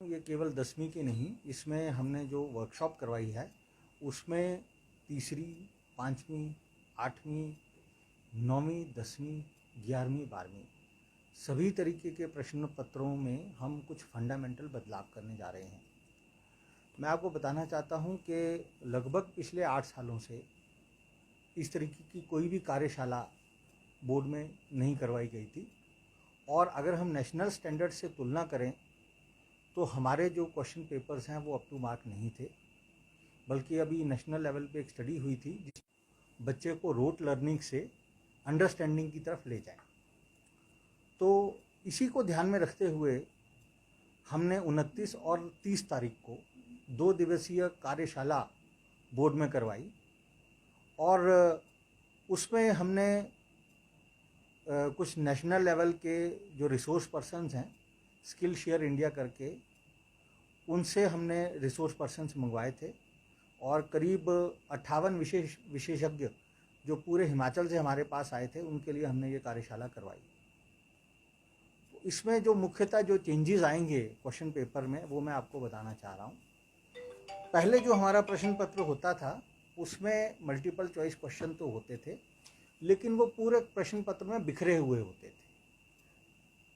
ये केवल 10वीं की नहीं, इसमें हमने जो वर्कशॉप करवाई है उसमें तीसरी, 5वीं, 8वीं, 9वीं, 10वीं, 11वीं, 12वीं सभी तरीके के प्रश्न पत्रों में हम कुछ फंडामेंटल बदलाव करने जा रहे हैं। मैं आपको बताना चाहता हूं कि लगभग पिछले 8 सालों से इस तरीके की कोई भी कार्यशाला बोर्ड में नहीं करवाई गई थी, और अगर हम नेशनल स्टैंडर्ड से तुलना करें तो हमारे जो क्वेश्चन पेपर्स हैं वो अप टू मार्क नहीं थे। बल्कि अभी नेशनल लेवल पे एक स्टडी हुई थी जिस बच्चे को रोट लर्निंग से अंडरस्टैंडिंग की तरफ ले जाए। तो इसी को ध्यान में रखते हुए हमने 29 और 30 तारीख को 2 दिवसीय कार्यशाला बोर्ड में करवाई, और उसमें हमने कुछ नेशनल लेवल के जो रिसोर्स पर्सन्स हैं, स्किल शेयर इंडिया करके, उनसे हमने रिसोर्स पर्सन्स मंगवाए थे, और करीब 58 विशेषज्ञ जो पूरे हिमाचल से हमारे पास आए थे उनके लिए हमने ये कार्यशाला करवाई। तो इसमें जो मुख्यतः जो चेंजेस आएंगे क्वेश्चन पेपर में वो मैं आपको बताना चाह रहा हूँ। पहले जो हमारा प्रश्न पत्र होता था उसमें मल्टीपल चॉइस क्वेश्चन तो होते थे, लेकिन वो पूरे प्रश्न पत्र में बिखरे हुए होते थे।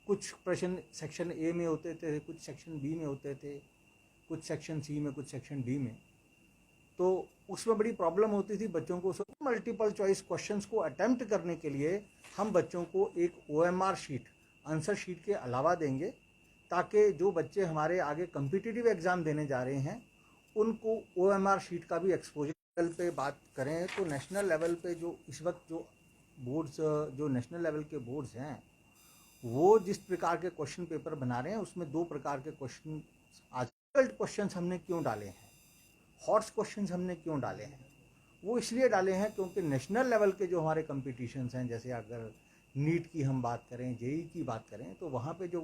कुछ प्रश्न सेक्शन ए में होते थे, कुछ सेक्शन बी में होते थे, कुछ सेक्शन सी में, कुछ सेक्शन डी में। तो उसमें बड़ी प्रॉब्लम होती थी बच्चों को। मल्टीपल चॉइस क्वेश्चंस को अटेम्प्ट करने के लिए हम बच्चों को एक OMR शीट, आंसर शीट के अलावा देंगे, ताकि जो बच्चे हमारे आगे कम्पिटिटिव एग्ज़ाम देने जा रहे हैं उनको OMR शीट का भी एक्सपोजर। लेवल पे बात करें तो नेशनल लेवल पे जो इस वक्त जो बोर्ड्स, जो नेशनल लेवल के बोर्ड्स हैं, वो जिस प्रकार के क्वेश्चन पेपर बना रहे हैं उसमें 2 प्रकार के क्वेश्चन, डिफिकल्ट क्वेश्चंस हमने क्यों डाले हैं, हॉट्स क्वेश्चंस हमने क्यों डाले हैं, वो इसलिए डाले हैं क्योंकि नेशनल लेवल के जो हमारे कॉम्पिटिशन्स हैं, जैसे अगर नीट की हम बात करें, जेई की बात करें, तो वहाँ पे जो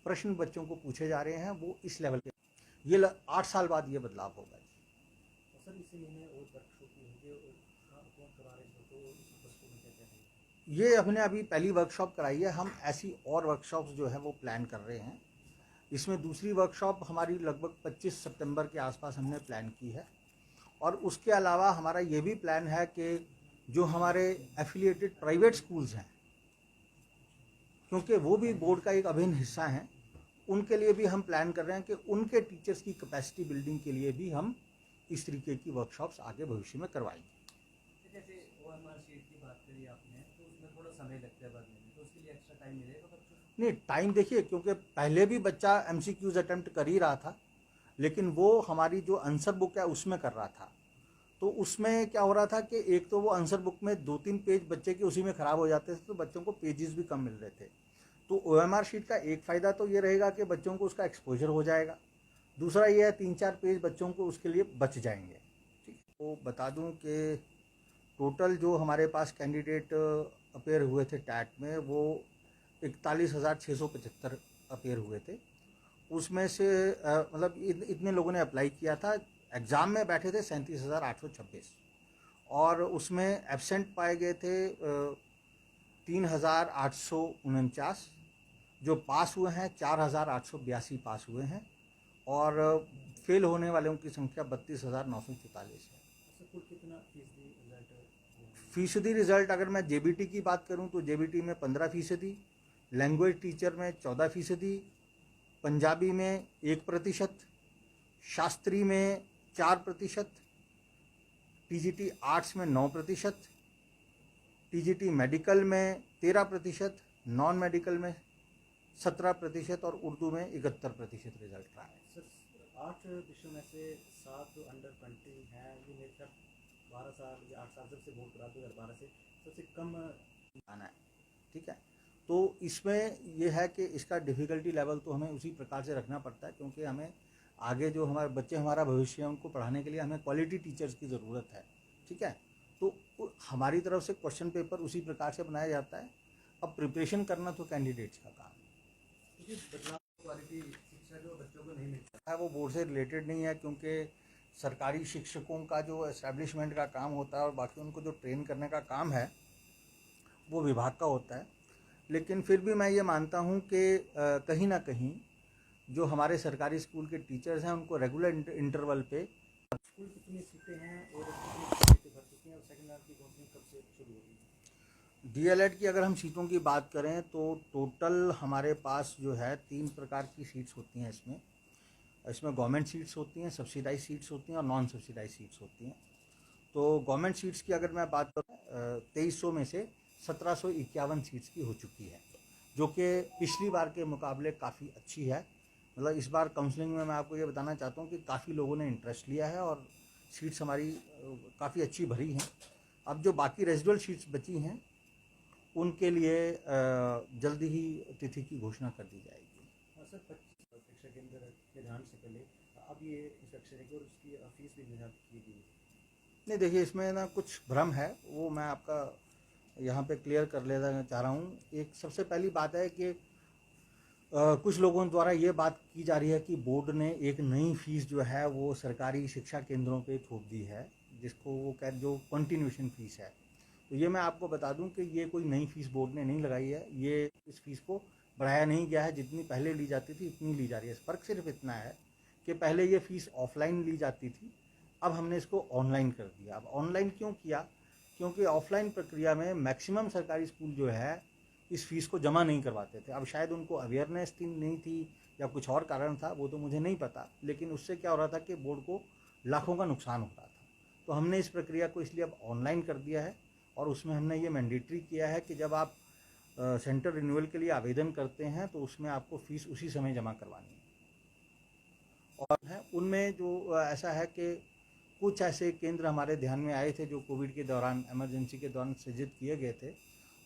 प्रश्न बच्चों को पूछे जा रहे हैं वो इस लेवल के। ये 8 साल बाद ये बदलाव होगा। सर इसी महीने और वर्कशॉप होंगे और कौन करा रहे हैं, तो वर्कशॉप में क्या है? ये हमने अभी पहली वर्कशॉप कराई है, हम ऐसी और वर्कशॉप्स जो है वो प्लान कर रहे हैं। इसमें दूसरी वर्कशॉप हमारी लगभग 25 सितंबर के आसपास हमने प्लान की है, और उसके अलावा हमारा ये भी प्लान है कि जो हमारे एफिलिएटेड प्राइवेट स्कूल्स हैं, क्योंकि वो भी बोर्ड का एक अभिन्न हिस्सा हैं, उनके लिए भी हम प्लान कर रहे हैं कि उनके टीचर्स की कैपेसिटी बिल्डिंग के लिए भी हम इस तरीके की वर्कशॉप्स आगे भविष्य में करवाएंगे। जैसे OMR शीट की बात करी आपने, तो उसमें थोड़ा समय लगता है बनने में, तो उसके लिए एक्स्ट्रा टाइम मिलेगा बच्चों को? नहीं, टाइम देखिए, क्योंकि पहले भी बच्चा MCQs अटेम्प्ट कर ही रहा था, लेकिन वो हमारी जो आंसर बुक है उसमें कर रहा था। तो उसमें क्या हो रहा था कि एक तो वो आंसर बुक में 2-3 पेज बच्चे के उसी में ख़राब हो जाते थे, तो बच्चों को पेजेस भी कम मिल रहे थे। तो OMR शीट का एक फ़ायदा तो ये रहेगा कि बच्चों को उसका एक्सपोजर हो जाएगा। दूसरा ये है 3-4 पेज बच्चों को उसके लिए बच जाएंगे। ठीक, तो बता दूं कि टोटल जो हमारे पास कैंडिडेट अपेयर हुए थे टैट में, वो 41,675 अपेयर हुए थे। उसमें से मतलब इतने लोगों ने अप्लाई किया था। एग्ज़ाम में बैठे थे 37,826, और उसमें एब्सेंट पाए गए थे 3,849। जो पास हुए हैं 4,882 पास हुए हैं, और फेल होने वालों की संख्या 32,944 है। कुल कितना फीसदी रिजल्ट अगर मैं JBT की बात करूं तो JBT में 15%, लैंग्वेज टीचर में 14%, पंजाबी में 1%, शास्त्री में 4%, TGT आर्ट्स में 9%, TGT मेडिकल में 13%, नॉन मेडिकल में 17%, और उर्दू में 71% रिजल्ट रहा है। सर 8 विषयों में से 7 अंडर 20 हैं, ये मेरे ख्याल 12 साल या 8 साल जब से बोर्ड करा 2012 से सबसे कम आना है। ठीक है, तो इसमें यह है कि इसका डिफ़िकल्टी लेवल तो हमें उसी प्रकार से रखना पड़ता है, क्योंकि हमें आगे जो हमारे बच्चे, हमारा भविष्य है, उनको पढ़ाने के लिए हमें क्वालिटी टीचर्स की ज़रूरत है। ठीक है, तो हमारी तरफ से क्वेश्चन पेपर उसी प्रकार से बनाया जाता है। अब प्रिपरेशन करना तो कैंडिडेट्स का काम है। बदलाव क्वालिटी शिक्षा जो बच्चों को नहीं मिलता है वो बोर्ड से रिलेटेड नहीं है, क्योंकि सरकारी शिक्षकों का जो एस्टेब्लिशमेंट का काम होता है और बाकी उनको जो ट्रेन करने का काम है वो विभाग का होता है। लेकिन फिर भी मैं ये मानता हूँ कि कहीं ना कहीं जो हमारे सरकारी स्कूल के टीचर्स हैं उनको रेगुलर इंटरवल पे स्कूल कितनी सीटें हैं और कितनी सीटें भर चुकी हैं और सेकंड राउंड की काउंसलिंग कब से शुरू होगी? डीएलएड की अगर हम सीटों की बात करें तो टोटल हमारे पास जो है 3 प्रकार की सीट्स होती हैं इसमें। इसमें गवर्नमेंट सीट्स होती हैं, सब्सिडाइज सीट्स होती हैं और नॉन सब्सिडाइज सीट्स होती हैं। तो गवर्नमेंट सीट्स की अगर मैं बात करूँ 2300 में से 1751 सीट्स की हो चुकी है, जो कि पिछली बार के मुकाबले काफ़ी अच्छी है। मतलब इस बार काउंसलिंग में मैं आपको ये बताना चाहता हूँ कि काफ़ी लोगों ने इंटरेस्ट लिया है और सीट्स हमारी काफ़ी अच्छी भरी हैं। अब जो बाकी रेजिडुअल सीट्स बची हैं उनके लिए जल्दी ही तिथि की घोषणा कर दी जाएगी। हाँ सर, 25 परीक्षा केंद्र निर्धारण से पहले अब ये इंस्ट्रक्शन है कि और उसकी फीस भी निर्धारित की गई है। नहीं देखिए, इसमें ना कुछ भ्रम है, वो मैं आपका यहाँ पे क्लियर कर लेना चाह रहा हूँ। एक सबसे पहली बात है कि कुछ लोगों द्वारा ये बात की जा रही है कि बोर्ड ने एक नई फीस जो है वो सरकारी शिक्षा केंद्रों पे थोप दी है, जिसको वो कह जो कंटिन्यूएशन फीस है। तो ये मैं आपको बता दूं कि ये कोई नई फीस बोर्ड ने नहीं लगाई है। ये इस फीस को बढ़ाया नहीं गया है, जितनी पहले ली जाती थी उतनी ली जा रही है। फ़र्क सिर्फ इतना है कि पहले ये फीस ऑफलाइन ली जाती थी, अब हमने इसको ऑनलाइन कर दिया। अब ऑनलाइन क्यों किया? क्योंकि ऑफलाइन प्रक्रिया में मैक्सिमम सरकारी स्कूल जो है इस फीस को जमा नहीं करवाते थे। अब शायद उनको अवेयरनेस नहीं थी या कुछ और कारण था, वो तो मुझे नहीं पता, लेकिन उससे क्या हो रहा था कि बोर्ड को लाखों का नुकसान हो रहा था। तो हमने इस प्रक्रिया को इसलिए अब ऑनलाइन कर दिया है और उसमें हमने ये मैंडेटरी किया है कि जब आप सेंटर रिन्यूअल के लिए आवेदन करते हैं तो उसमें आपको फ़ीस उसी समय जमा करवानी है। और है उनमें जो ऐसा है कि कुछ ऐसे केंद्र हमारे ध्यान में आए थे जो कोविड के दौरान, इमरजेंसी के दौरान सृजित किए गए थे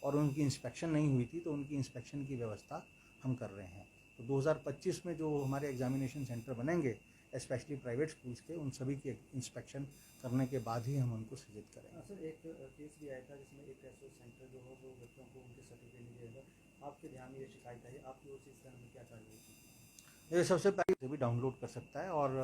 और उनकी इंस्पेक्शन नहीं हुई थी, तो उनकी इंस्पेक्शन की व्यवस्था हम कर रहे हैं। तो 2025 में जो हमारे एग्जामिनेशन सेंटर बनेंगे स्पेशली प्राइवेट स्कूल्स के, उन सभी की इंस्पेक्शन करने के बाद ही हम उनको सृजित करेंगे। सर, एक केस भी आया था जिसमें एक ऐसा सेंटर जो हो वो बच्चों को उनके सर्टिफिकेट नहीं देगा। आपके ध्यान में ये शिकायत आई, आपकी ओर से इस तरह में क्या कार्रवाई की? ये सबसे पहले भी डाउनलोड कर सकता है और